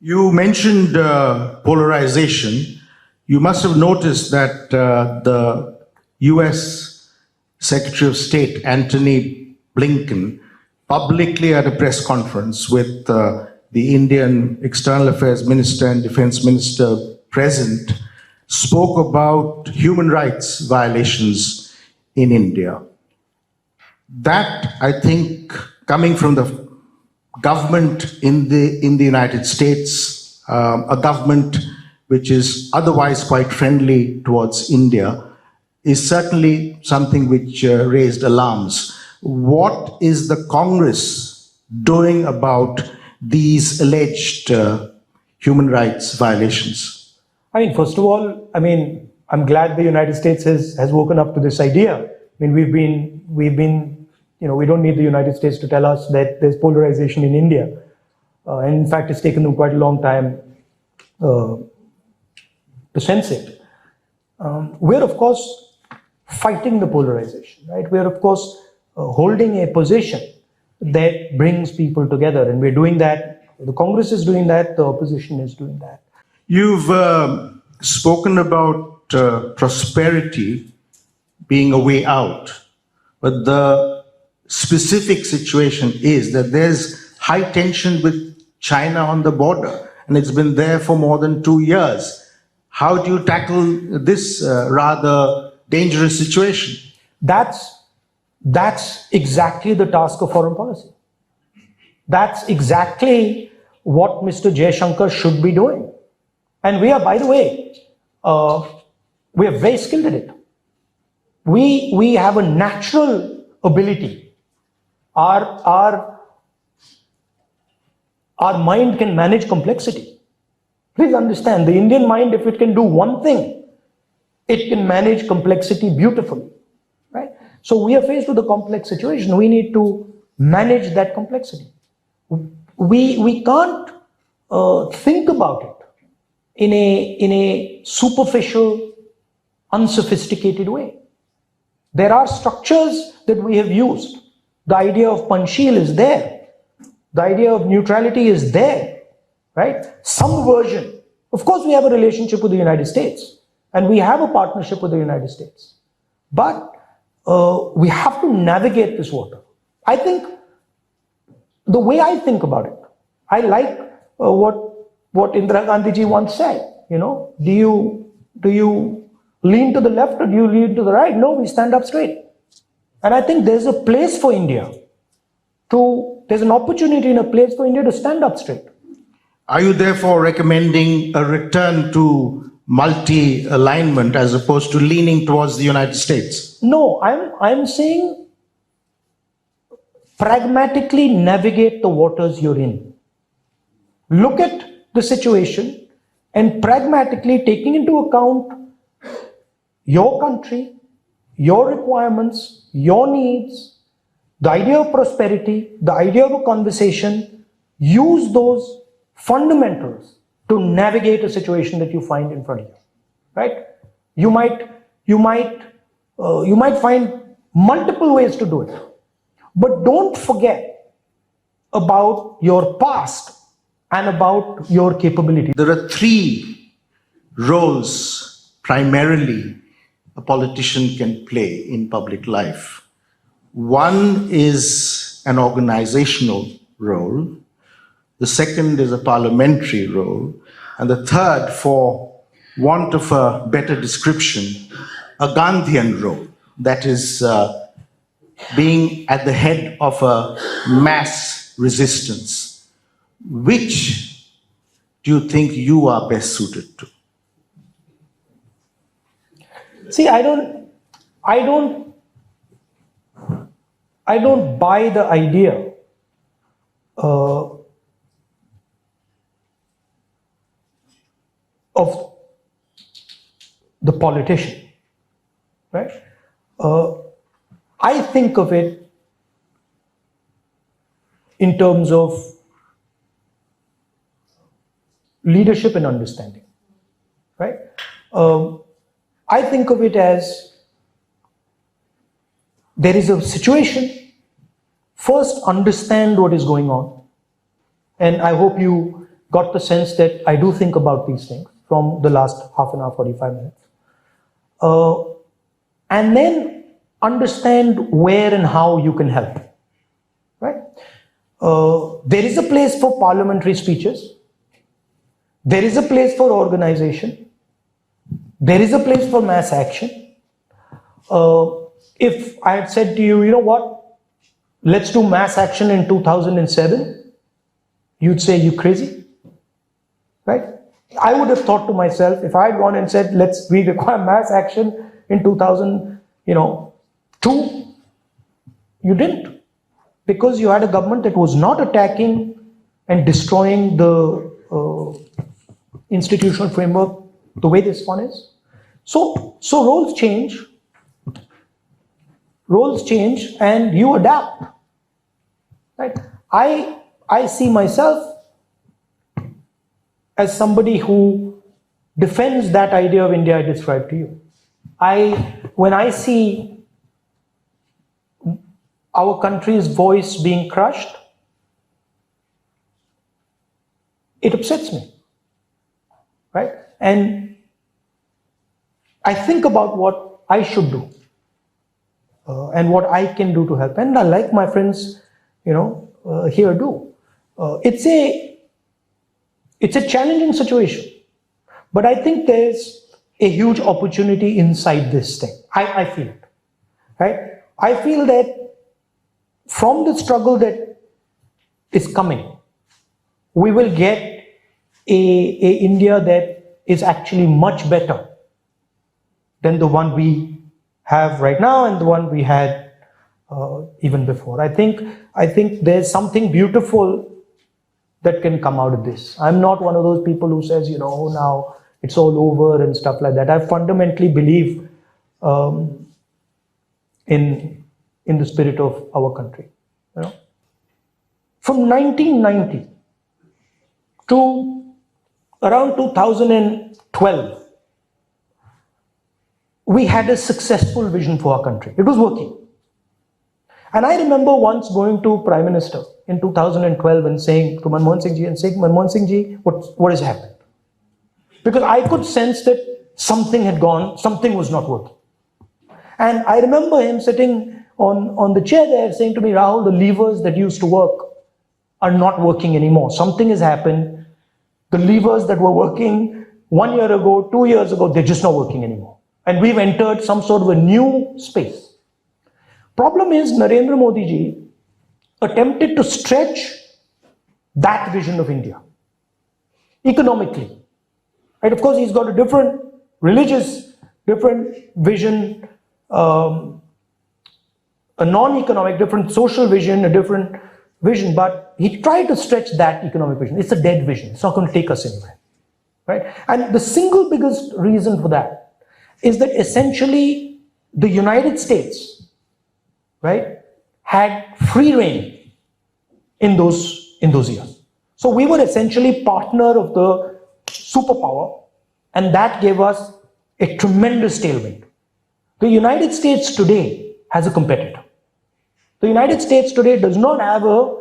You mentioned polarization. You must have noticed that the US Secretary of State, Antony Blinken, publicly at a press conference with the Indian External Affairs Minister and Defense Minister present, spoke about human rights violations in India. That, I think, coming from the government in the United States, a government which is otherwise quite friendly towards India, is certainly something which raised alarms. What is the Congress doing about these alleged human rights violations? I mean, first of all, I'm glad the United States has woken up to this idea. I mean, we've been, we don't need the United States to tell us that there's polarization in India. And in fact, it's taken them quite a long time to sense it. We're, of course, fighting the polarization, right? We're, of course, holding a position that brings people together. And we're doing that. The Congress is doing that. The opposition is doing that. You've spoken about prosperity being a way out, but the specific situation is that there's high tension with China on the border, and it's been there for more than 2 years. How do you tackle this rather dangerous situation? That's exactly the task of foreign policy. That's exactly what Mr. Jaishankar should be doing. And we are, by the way, we are very skilled at it. We have a natural ability. Our mind can manage complexity. Please understand, the Indian mind, if it can do one thing, it can manage complexity beautifully, right? So we are faced with a complex situation. We need to manage that complexity. We can't think about it in a superficial, unsophisticated way. There are structures that we have used. The idea of Panchsheel is there. The idea of neutrality is there, right? Some version. Of course, we have a relationship with the United States, and we have a partnership with the United States. But we have to navigate this water. I think the way I think about it, I like what Indira Gandhi ji once said. Do you lean to the left or do you lean to the right? No, we stand up straight. And I think there's a place for India there's an opportunity and a place for India to stand up straight. Are you therefore recommending a return to multi-alignment as opposed to leaning towards the United States? No, I'm saying pragmatically navigate the waters you're in. Look at the situation and pragmatically taking into account your country, your requirements, your needs, the idea of prosperity, the idea of a conversation, use those fundamentals to navigate a situation that you find in front of you, right? You might find multiple ways to do it, but don't forget about your past and about your capability. There are 3 roles primarily a politician can play in public life. One is an organizational role. The second is a parliamentary role. And the third, for want of a better description, a Gandhian role. That is being at the head of a mass resistance. Which do you think you are best suited to? See, I don't buy the idea of the politician, right? I think of it in terms of leadership and understanding, right? I think of it as there is a situation, first understand what is going on. And I hope you got the sense that I do think about these things from the last half an hour, 45 minutes. And then understand where and how you can help, right? There is a place for parliamentary speeches. There is a place for organization. There is a place for mass action. If I had said to you, you know what, let's do mass action in 2007, you'd say, you crazy, right? I would have thought to myself, if I had gone and said, we require mass action in 2002, you didn't, because you had a government that was not attacking and destroying the institutional framework the way this one is. So roles change. Roles change and you adapt, right? I see myself as somebody who defends that idea of India I described to you. When I see our country's voice being crushed, it upsets me, right? And I think about what I should do and what I can do to help. And I like my friends, here do. It's a challenging situation, but I think there's a huge opportunity inside this thing. I feel it, right? I feel that from the struggle that is coming, we will get a India that is actually much better than the one we have right now and the one we had even before. I think there's something beautiful that can come out of this. I'm not one of those people who says, now it's all over and stuff like that. I fundamentally believe in the spirit of our country. From 1990 to around 2012, we had a successful vision for our country. It was working. And I remember once going to Prime Minister in 2012 and saying to Manmohan Singh ji, Manmohan Singh ji, what has happened? Because I could sense that something had gone, something was not working. And I remember him sitting on the chair there saying to me, Rahul, the levers that used to work are not working anymore. Something has happened. The levers that were working 1 year ago, 2 years ago, they're just not working anymore. And we've entered some sort of a new space. Problem is, Narendra Modi ji attempted to stretch that vision of India economically. Right? Of course, he's got a different religious, different vision, a non-economic, different social vision, a different vision, but he tried to stretch that economic vision. It's a dead vision. It's not going to take us anywhere. Right? And the single biggest reason for that is that essentially the United States, right, had free reign in those years. So we were essentially partner of the superpower, and that gave us a tremendous tailwind. The United States today has a competitor. The United States today does not have an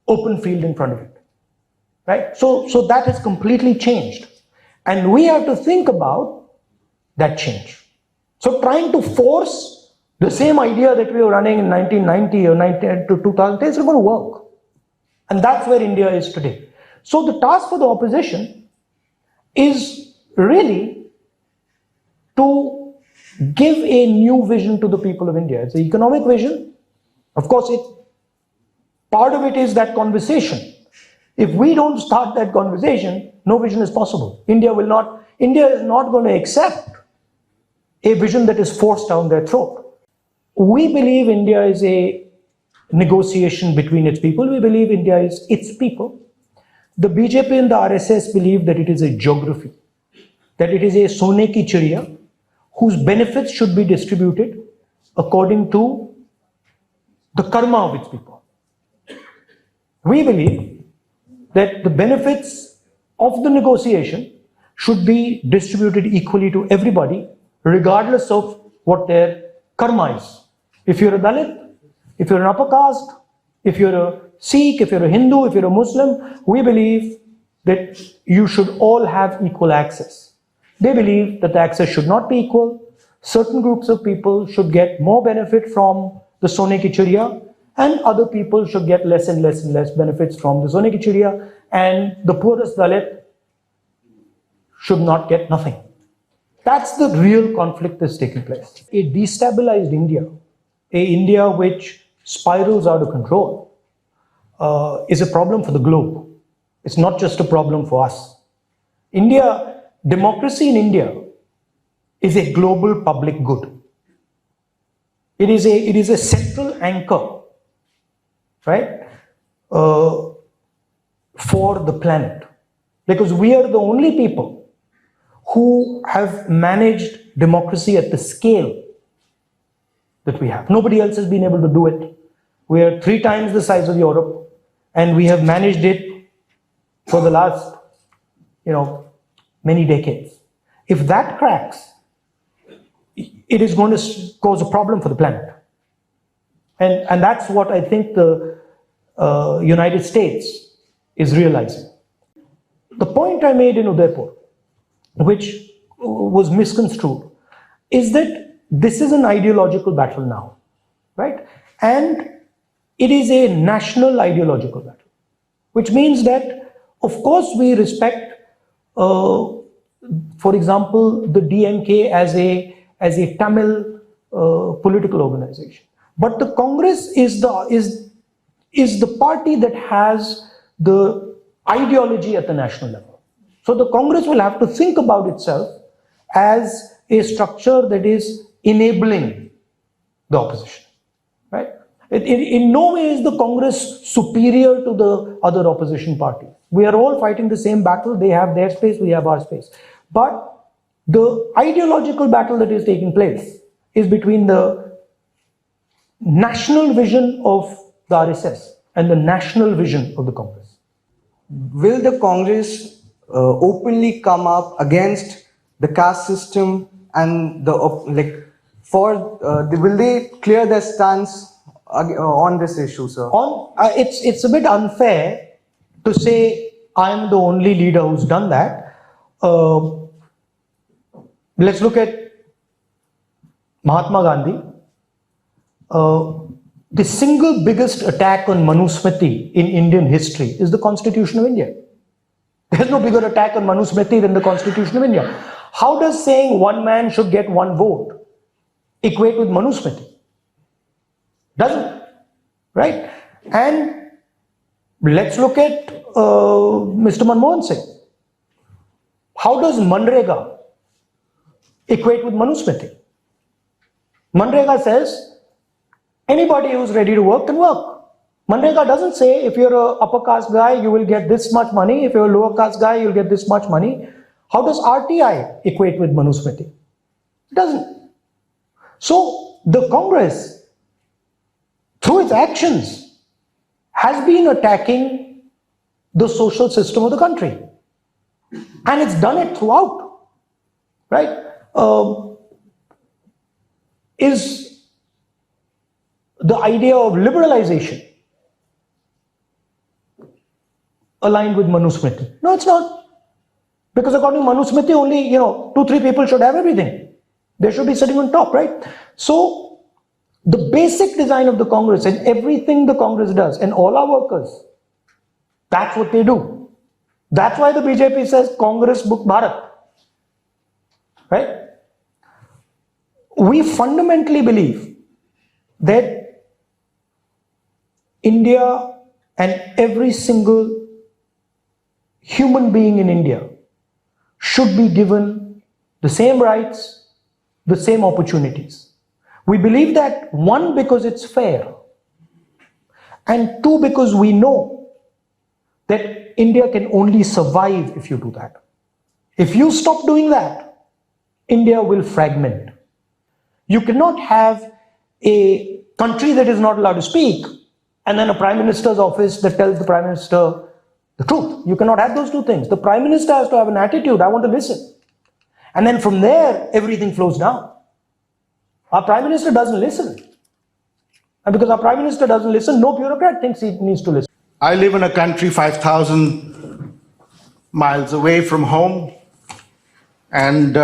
open field in front of it, right? So that has completely changed, and we have to think about that change. So trying to force the same idea that we were running in 1990 or 19 to 2010 is not going to work, and that's where India is today. So the task for the opposition is really to give a new vision to the people of India. It's an economic vision. Of course, part of it is that conversation. If we don't start that conversation, no vision is possible. India is not going to accept a vision that is forced down their throat. We believe India is a negotiation between its people. We believe India is its people. The BJP and the RSS believe that it is a geography, that it is a sone ki chiriya, whose benefits should be distributed according to the karma of its people. We believe that the benefits of the negotiation should be distributed equally to everybody, regardless of what their karma is. If you're a Dalit, if you're an upper caste, if you're a Sikh, if you're a Hindu, if you're a Muslim, we believe that you should all have equal access. They believe that the access should not be equal. Certain groups of people should get more benefit from the Sone Ki Chiriya, and other people should get less and less and less benefits from the Sone Ki Chiriya, and the poorest Dalit should not get nothing. That's the real conflict that's taking place. A destabilized India, a India which spirals out of control, is a problem for the globe. It's not just a problem for us. Democracy in India is a global public good. It is a central anchor, right, for the planet. Because we are the only people who have managed democracy at the scale that we have. Nobody else has been able to do it. We are 3 times the size of Europe, and we have managed it for the last, many decades. If that cracks, it is going to cause a problem for the planet. And that's what I think the United States is realizing. The point I made in Udaipur, which was misconstrued, is that this is an ideological battle now, right? And it is a national ideological battle, which means that, of course, we respect, for example, the DMK as a Tamil political organization. But the Congress is the party that has the ideology at the national level. So the Congress will have to think about itself as a structure that is enabling the opposition, right? In no way is the Congress superior to the other opposition parties. We are all fighting the same battle. They have their space, we have our space. But the ideological battle that is taking place is between the national vision of the RSS and the national vision of the Congress. Will the Congress openly come up against the caste system and will they clear their stance on this issue, sir? It's a bit unfair to say I'm the only leader who's done that. Let's look at Mahatma Gandhi. The single biggest attack on Manusmriti in Indian history is the Constitution of India. There's no bigger attack on Manusmriti than the Constitution of India. How does saying one man should get one vote equate with Manusmriti? Doesn't, right? And let's look at Mr. Manmohan Singh. How does Manrega equate with Manusmriti? Manrega says anybody who's ready to work can work. Manrega doesn't say if you're an upper caste guy, you will get this much money. If you're a lower caste guy, you'll get this much money. How does RTI equate with Manusmriti? It doesn't. So the Congress, through its actions, has been attacking the social system of the country. And it's done it throughout, right? Is the idea of liberalization aligned with Manusmriti? No, it's not. Because according to Manusmriti, only 2-3 people should have everything. They should be sitting on top, right? So the basic design of the Congress and everything the Congress does, and all our workers, that's what they do. That's why the BJP says Congress Mukh Bharat, right? We fundamentally believe that India and every single human being in India should be given the same rights, the same opportunities. We believe that, 1, because it's fair, and 2, because we know that India can only survive if you do that. If you stop doing that, India will fragment. You cannot have a country that is not allowed to speak and then a Prime Minister's office that tells the Prime Minister the truth. You cannot have those two things. The Prime Minister has to have an attitude, I want to listen. And then from there, everything flows down. Our Prime Minister doesn't listen. And because our Prime Minister doesn't listen, no bureaucrat thinks he needs to listen. I live in a country 5,000 miles away from home, and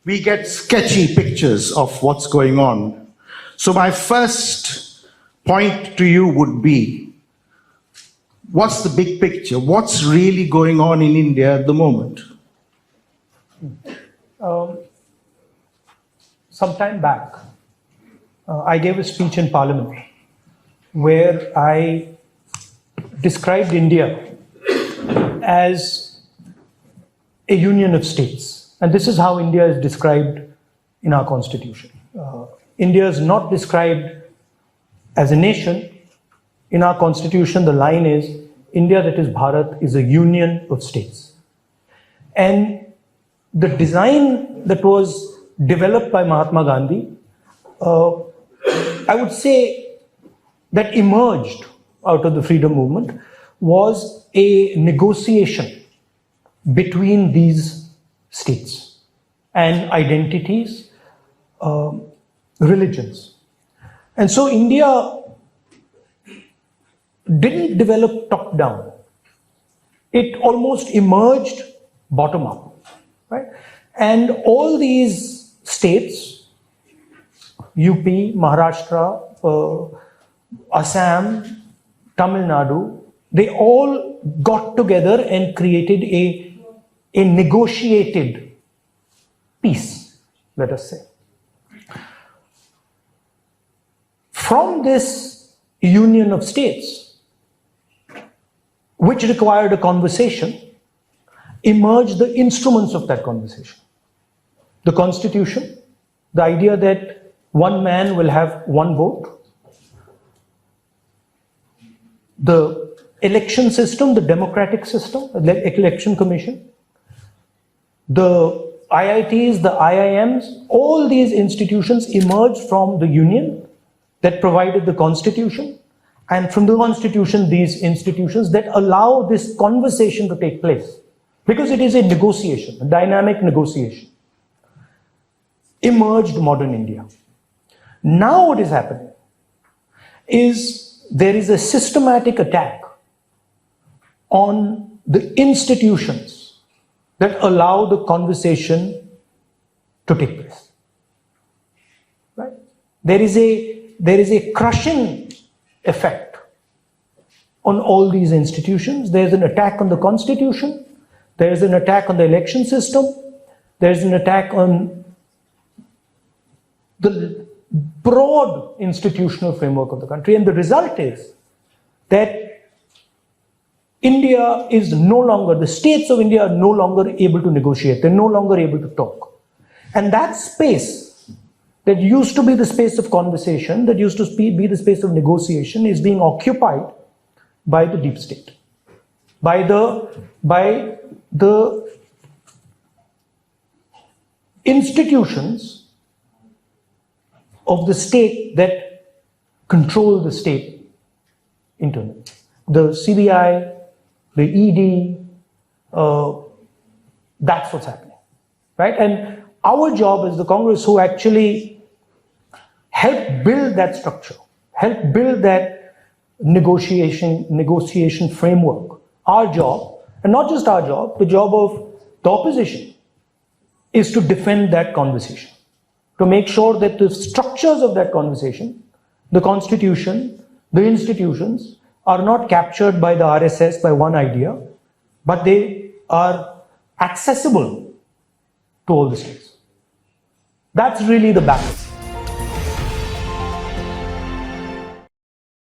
we get sketchy pictures of what's going on. So my first point to you would be, what's the big picture? What's really going on in India at the moment? Some time back, I gave a speech in Parliament where I described India as a union of states. And this is how India is described in our constitution. India is not described as a nation. In our constitution, the line is, India, that is Bharat, is a union of states. And the design that was developed by Mahatma Gandhi, I would say that emerged out of the freedom movement was a negotiation between these states and identities, religions. And so India didn't develop top down. It almost emerged bottom up, right? And all these states, UP, Maharashtra, Assam, Tamil Nadu, they all got together and created a negotiated peace, let us say. From this union of states, which required a conversation, emerged the instruments of that conversation. The Constitution, the idea that one man will have one vote, the election system, the democratic system, the election commission, the IITs, the IIMs, all these institutions emerged from the union that provided the constitution, and from the constitution, these institutions that allow this conversation to take place. Because it is a negotiation, a dynamic negotiation. Emerged modern India. Now what is happening is there is a systematic attack on the institutions that allow the conversation to take place. Right? There is a crushing effect on all these institutions. There's an attack on the constitution. There's an attack on the election system. There's an attack on the broad institutional framework of the country. And the result is that India is no longer, the states of India are no longer able to negotiate. They're no longer able to talk. And that space that used to be the space of conversation, that used to be the space of negotiation, is being occupied by the deep state, by the institutions of the state that control the state internally. The CBI, the ED, that's what's happening, right? And our job as the Congress, who actually help build that structure, help build that negotiation framework, our job, and not just our job, the job of the opposition, is to defend that conversation, to make sure that the structures of that conversation, the constitution, the institutions, are not captured by the RSS, by one idea, but they are accessible to all the states. That's really the battle.